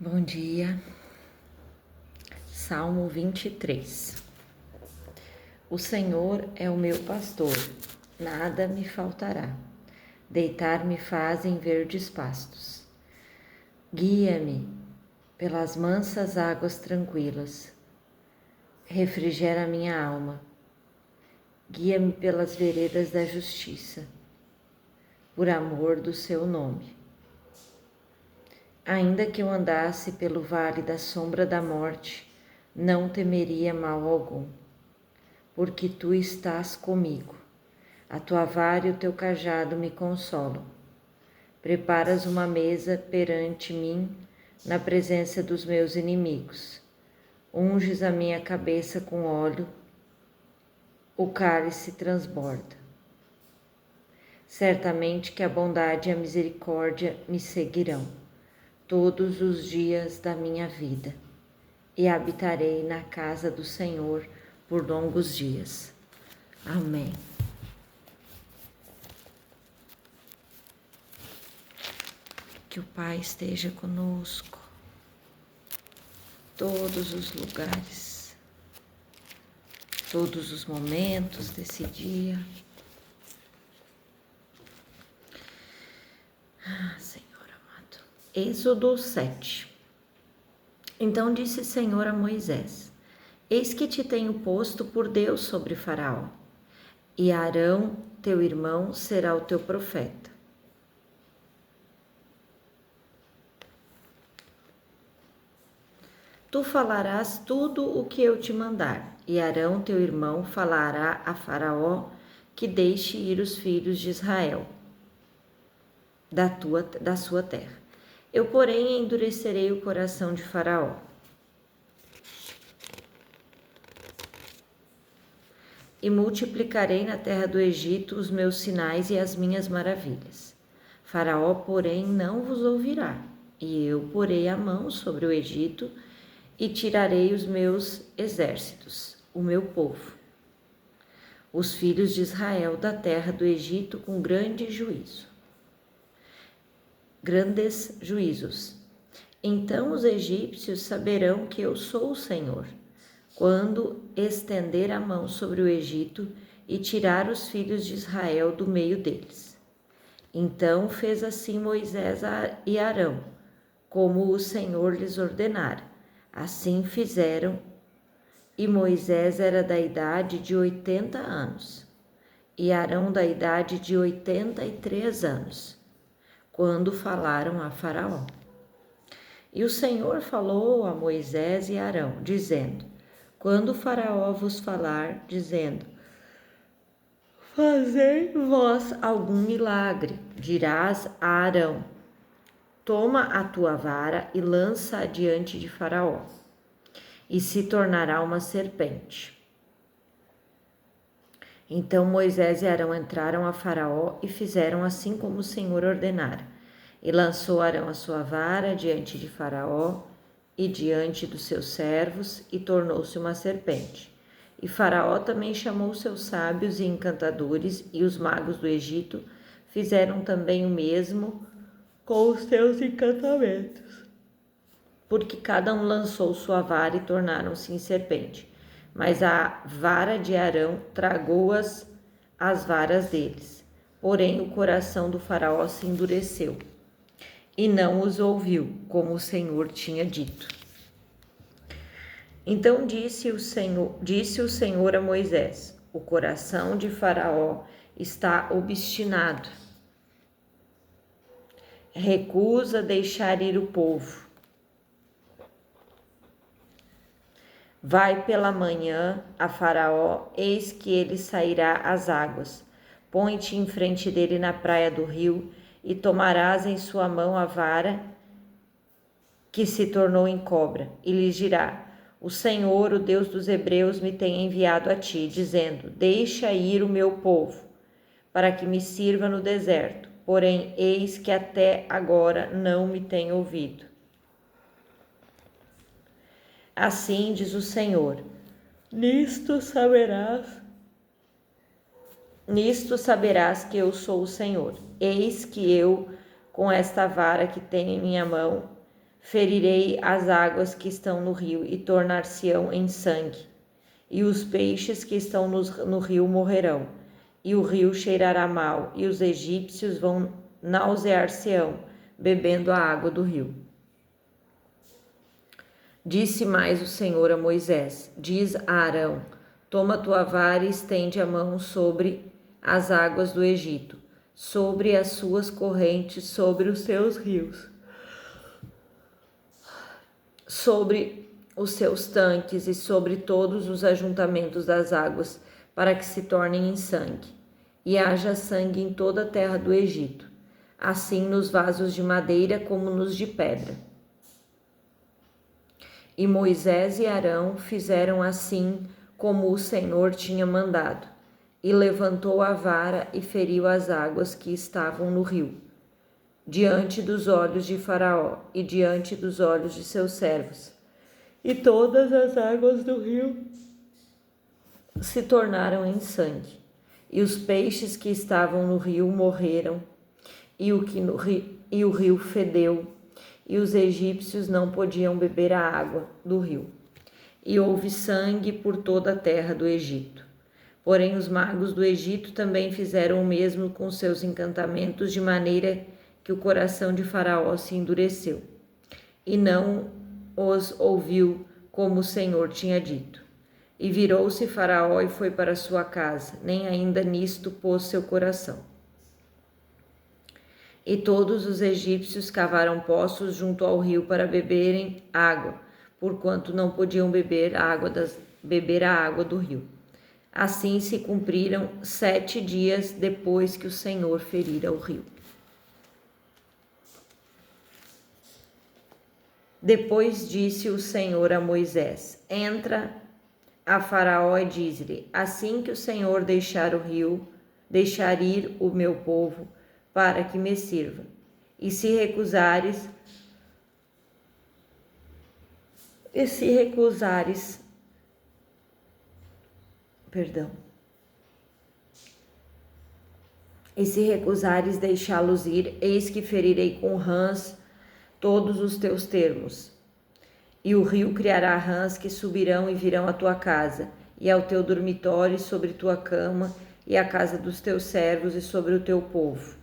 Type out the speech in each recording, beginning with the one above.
Bom dia, Salmo 23. O Senhor é o meu pastor, nada me faltará. Deitar-me faz em verdes pastos. Guia-me pelas mansas águas tranquilas. Refrigera minha alma. Guia-me pelas veredas da justiça, por amor do seu nome. Ainda que eu andasse pelo vale da sombra da morte, não temeria mal algum, porque tu estás comigo. A tua vara e o teu cajado me consolam. Preparas uma mesa perante mim, na presença dos meus inimigos. Unges a minha cabeça com óleo, o cálice transborda. Certamente que a bondade e a misericórdia me seguirão todos os dias da minha vida, e habitarei na casa do Senhor por longos dias. Amém. Que o Pai esteja conosco, todos os lugares, todos os momentos desse dia. Senhor amado. Êxodo 7. Então disse o Senhor a Moisés: Eis que te tenho posto por Deus sobre Faraó, e Arão, teu irmão, será o teu profeta. Tu falarás tudo o que eu te mandar, e Arão, teu irmão, falará a Faraó que deixe ir os filhos de Israel da sua terra. Eu, porém, endurecerei o coração de Faraó. E multiplicarei na terra do Egito os meus sinais e as minhas maravilhas. Faraó, porém, não vos ouvirá, e eu porei a mão sobre o Egito e tirarei os meus exércitos, o meu povo, os filhos de Israel da terra do Egito com grandes juízos. Então os egípcios saberão que eu sou o Senhor, quando estender a mão sobre o Egito e tirar os filhos de Israel do meio deles. Então fez assim Moisés e Arão, como o Senhor lhes ordenara. Assim fizeram, e Moisés era da idade de 80 anos, e Arão da idade de 83 anos, quando falaram a Faraó. E o Senhor falou a Moisés e Arão, dizendo: Quando Faraó vos falar, dizendo: Fazei vós algum milagre, dirás a Arão: Toma a tua vara e lança-a diante de Faraó, e se tornará uma serpente. Então Moisés e Arão entraram a Faraó e fizeram assim como o Senhor ordenara. E lançou Arão a sua vara diante de Faraó e diante dos seus servos, e tornou-se uma serpente. E Faraó também chamou seus sábios e encantadores, e os magos do Egito fizeram também o mesmo com os seus encantamentos, porque cada um lançou sua vara e tornaram-se em serpente. Mas a vara de Arão tragou as varas deles. Porém o coração do Faraó se endureceu, e não os ouviu, como o Senhor tinha dito. Então disse o Senhor a Moisés: O coração de Faraó está obstinado. Recusa deixar ir o povo. Vai pela manhã a Faraó, eis que ele sairá às águas. Põe-te em frente dele na praia do rio, e tomarás em sua mão a vara que se tornou em cobra, e lhes dirá: O Senhor, o Deus dos hebreus, me tem enviado a ti, dizendo: Deixa ir o meu povo, para que me sirva no deserto. Porém, eis que até agora não me tem ouvido. Assim diz o Senhor: Nisto saberás que eu sou o Senhor. Eis que eu, com esta vara que tenho em minha mão, ferirei as águas que estão no rio e tornar-se-ão em sangue, e os peixes que estão no rio morrerão, e o rio cheirará mal, e os egípcios vão nausear-se-ão, bebendo a água do rio. Disse mais o Senhor a Moisés: diz a Arão: toma tua vara e estende a mão sobre as águas do Egito, sobre as suas correntes, sobre os seus rios, sobre os seus tanques e sobre todos os ajuntamentos das águas, para que se tornem em sangue, e haja sangue em toda a terra do Egito, assim nos vasos de madeira como nos de pedra. E Moisés e Arão fizeram assim como o Senhor tinha mandado, e levantou a vara e feriu as águas que estavam no rio, diante dos olhos de Faraó e diante dos olhos de seus servos. E todas as águas do rio se tornaram em sangue, e os peixes que estavam no rio morreram, e o rio fedeu, e os egípcios não podiam beber a água do rio. E houve sangue por toda a terra do Egito. Porém, os magos do Egito também fizeram o mesmo com seus encantamentos, de maneira que o coração de Faraó se endureceu, e não os ouviu como o Senhor tinha dito. E virou-se Faraó e foi para sua casa, nem ainda nisto pôs seu coração. E todos os egípcios cavaram poços junto ao rio para beberem água, porquanto não podiam beber a água do rio. Assim se cumpriram 7 dias depois que o Senhor ferira o rio. Depois disse o Senhor a Moisés: entra a Faraó e diz-lhe: assim que o Senhor deixar ir o meu povo, para que me sirva. E se recusares, deixá-los ir, eis que ferirei com rãs todos os teus termos. E o rio criará rãs que subirão e virão à tua casa, e ao teu dormitório, e sobre tua cama, e à casa dos teus servos, e sobre o teu povo.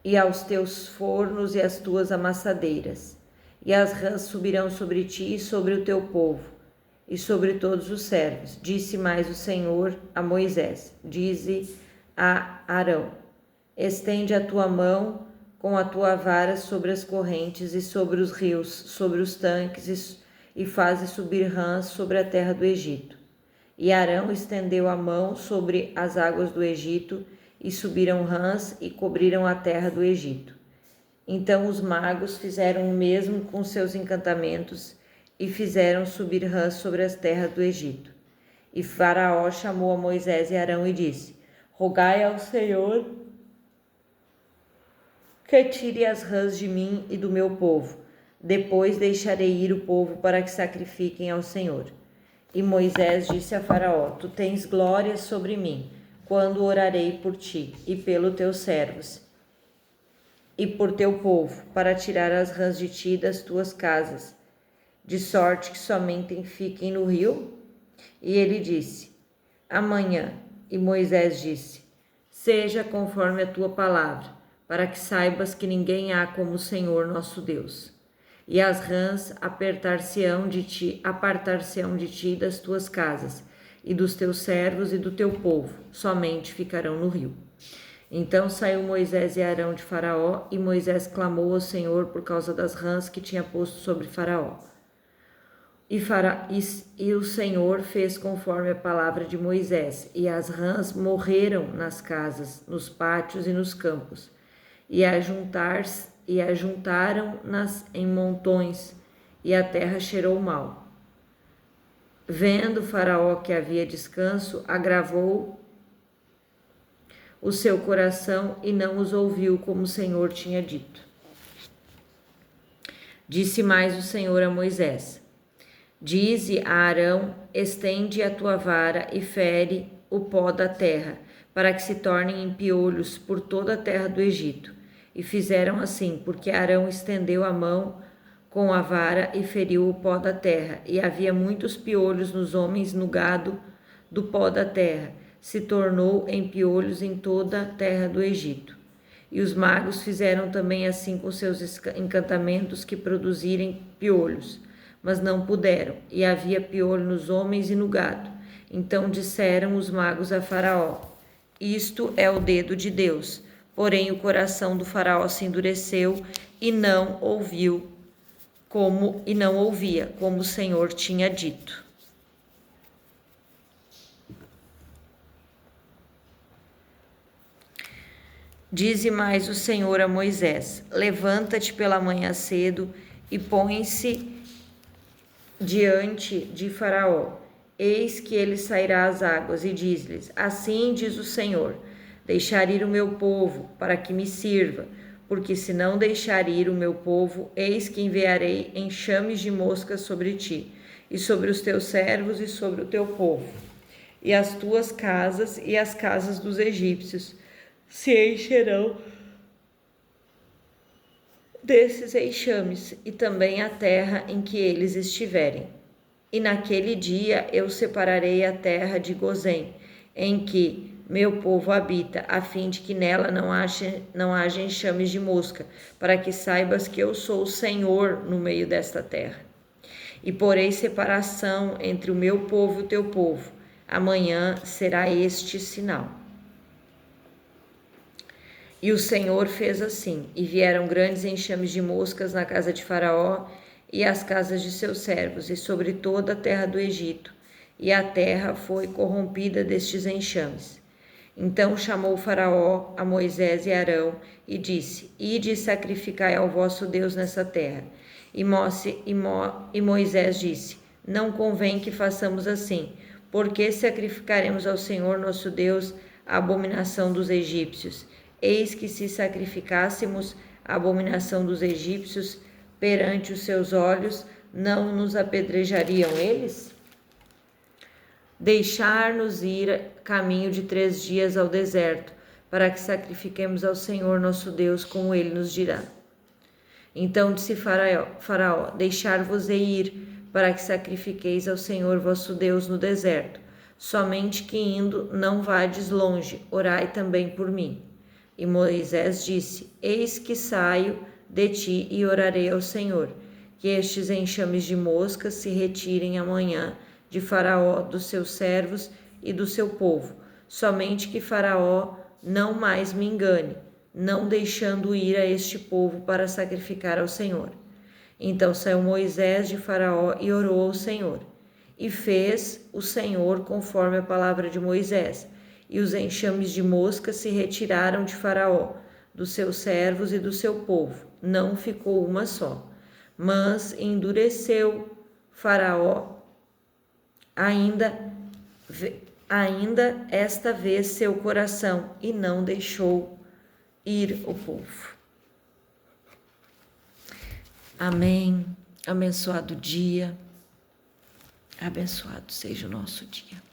E aos teus fornos e às tuas amassadeiras. E as rãs subirão sobre ti e sobre o teu povo, e sobre todos os servos. Disse mais o Senhor a Moisés: dize a Arão: estende a tua mão com a tua vara sobre as correntes e sobre os rios, sobre os tanques, e faze subir rãs sobre a terra do Egito. E Arão estendeu a mão sobre as águas do Egito, e subiram rãs e cobriram a terra do Egito. Então os magos fizeram o mesmo com seus encantamentos, e fizeram subir rãs sobre as terras do Egito. E Faraó chamou a Moisés e Arão e disse: rogai ao Senhor que tire as rãs de mim e do meu povo. Depois deixarei ir o povo para que sacrifiquem ao Senhor. E Moisés disse a Faraó: tu tens glória sobre mim, quando orarei por ti e pelos teus servos e por teu povo, para tirar as rãs de ti das tuas casas, de sorte que somente fiquem no rio? E ele disse: amanhã. E Moisés disse: seja conforme a tua palavra, para que saibas que ninguém há como o Senhor nosso Deus. E as rãs apartar-se-ão de ti das tuas casas, e dos teus servos e do teu povo, somente ficarão no rio. Então saiu Moisés e Arão de Faraó, e Moisés clamou ao Senhor por causa das rãs que tinha posto sobre Faraó. E o Senhor fez conforme a palavra de Moisés, e as rãs morreram nas casas, nos pátios e nos campos, e ajuntaram-nas em montões, e a terra cheirou mal. Vendo Faraó que havia descanso, agravou o seu coração e não os ouviu, como o Senhor tinha dito. Disse mais o Senhor a Moisés: dize a Arão: estende a tua vara e fere o pó da terra, para que se tornem em piolhos por toda a terra do Egito. E fizeram assim, porque Arão estendeu a mão com a vara e feriu o pó da terra. E havia muitos piolhos nos homens, no gado do pó da terra. Se tornou em piolhos em toda a terra do Egito. E os magos fizeram também assim com seus encantamentos que produzirem piolhos, mas não puderam, e havia piolho nos homens e no gado. Então disseram os magos a Faraó: isto é o dedo de Deus. Porém o coração do Faraó se endureceu e não ouvia, como o Senhor tinha dito. Dize mais o Senhor a Moisés: levanta-te pela manhã cedo e põe-se diante de Faraó. Eis que ele sairá às águas, e diz-lhes: assim diz o Senhor: deixar ir o meu povo, para que me sirva, porque se não deixar ir o meu povo, eis que enviarei enxames de moscas sobre ti, e sobre os teus servos, e sobre o teu povo, e as tuas casas e as casas dos egípcios se encherão desses enxames, e também a terra em que eles estiverem. E naquele dia eu separarei a terra de Gozém, em que meu povo habita, a fim de que nela não haja enxames de mosca, para que saibas que eu sou o Senhor no meio desta terra. E porei separação entre o meu povo e o teu povo. Amanhã será este sinal. E o Senhor fez assim, e vieram grandes enxames de moscas na casa de Faraó e as casas de seus servos, e sobre toda a terra do Egito, e a terra foi corrompida destes enxames. Então chamou Faraó a Moisés e Arão, e disse: ide e sacrificai ao vosso Deus nessa terra. E Moisés disse: não convém que façamos assim, porque sacrificaremos ao Senhor nosso Deus a abominação dos egípcios. Eis que se sacrificássemos a abominação dos egípcios perante os seus olhos, não nos apedrejariam eles? Deixar-nos ir caminho de 3 dias ao deserto, para que sacrifiquemos ao Senhor nosso Deus, como ele nos dirá. Então disse Faraó: deixar-vos-ei ir, para que sacrifiqueis ao Senhor vosso Deus no deserto. Somente que indo não vades longe, orai também por mim. E Moisés disse: eis que saio de ti e orarei ao Senhor, que estes enxames de moscas se retirem amanhã de Faraó, dos seus servos e do seu povo, somente que Faraó não mais me engane, não deixando ir a este povo para sacrificar ao Senhor. Então saiu Moisés de Faraó e orou ao Senhor. E fez o Senhor conforme a palavra de Moisés, e os enxames de moscas se retiraram de Faraó, dos seus servos e do seu povo. Não ficou uma só. Mas endureceu Faraó ainda esta vez seu coração, e não deixou ir o povo. Amém. Abençoado dia. Abençoado seja o nosso dia.